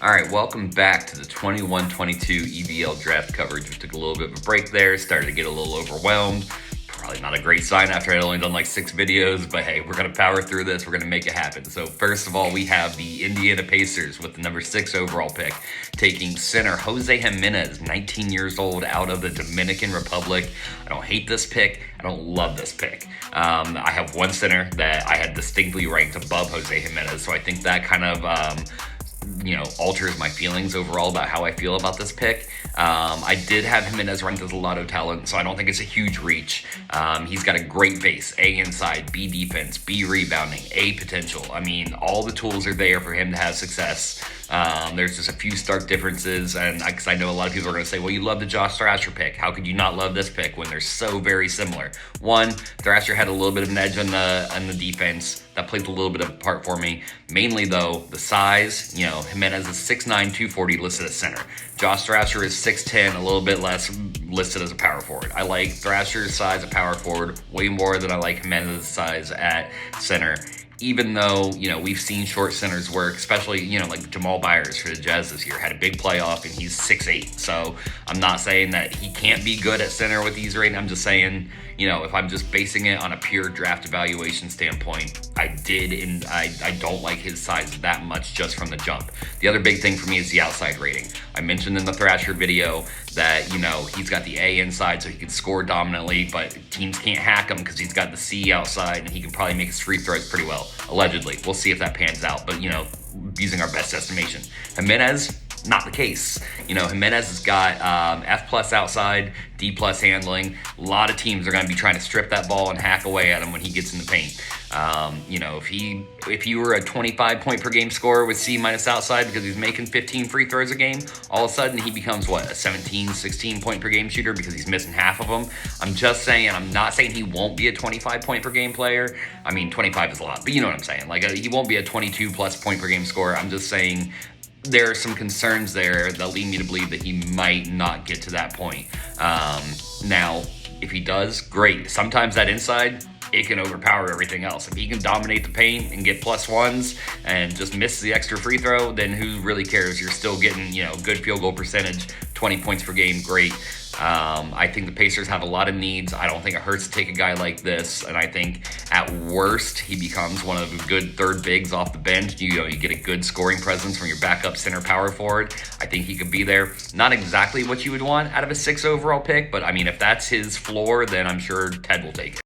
All right, welcome back to the 21-22 EBL draft coverage. We took a little bit of a break there, started to get a little overwhelmed. Probably not a great sign after I'd only done like 6 videos, but hey, we're going to power through this. We're going to make it happen. So first of all, we have the Indiana Pacers with the number 6 overall pick, taking center Jose Jimenez, 19 years old, out of the Dominican Republic. I don't hate this pick. I don't love this pick. I have one center that I had distinctly ranked above Jose Jimenez, so I think that kind of alters my feelings overall about how I feel about this pick. I did have Jimenez ranked as a lotto talent, so I don't think it's a huge reach. He's got a great base, A inside, B defense, B rebounding, A potential. I mean, all the tools are there for him to have success. There's just a few stark differences, and because I know a lot of people are going to say, well, you love the Josh Thrasher pick. How could you not love this pick when they're so very similar? One, Thrasher had a little bit of an edge on the defense. That plays a little bit of a part for me. Mainly, though, the size. Jimenez is 6'9", 240 listed as center. Josh Thrasher is 6'10", a little bit less listed as a power forward. I like Thrasher's size at power forward way more than I like Jimenez's size at center. Even though, we've seen short centers work, especially, like Jamal Byers for the Jazz this year, had a big playoff and he's 6'8". So I'm not saying that he can't be good at center with these ratings. I'm just saying, if I'm just basing it on a pure draft evaluation standpoint, I don't like his size that much just from the jump. The other big thing for me is the outside rating. I mentioned in the Thrasher video that, he's got the A inside so he can score dominantly, but teams can't hack him because he's got the C outside and he can probably make his free throws pretty well. Allegedly. We'll see if that pans out, but, using our best estimation. Jimenez, not the case. Jimenez has got F+ outside, D+ handling. A lot of teams are going to be trying to strip that ball and hack away at him when he gets in the paint. If he were a 25 point per game scorer with C- outside because he's making 15 free throws a game, all of a sudden he becomes a 17, 16 point per game shooter because he's missing half of them. I'm not saying he won't be a 25 point per game player. I mean, 25 is a lot, but you know what I'm saying. He won't be a 22 plus point per game scorer. I'm just saying there are some concerns there that lead me to believe that he might not get to that point. Now, if he does, great. Sometimes that inside, it can overpower everything else. If he can dominate the paint and get +1s and just miss the extra free throw, then who really cares? You're still getting, good field goal percentage, 20 points per game, great. I think the Pacers have a lot of needs. I don't think it hurts to take a guy like this, and I think at worst he becomes one of the good third bigs off the bench. You get a good scoring presence from your backup center power forward. I think he could be there. Not exactly what you would want out of a 6 overall pick, but I mean, if that's his floor, then I'm sure Ted will take it.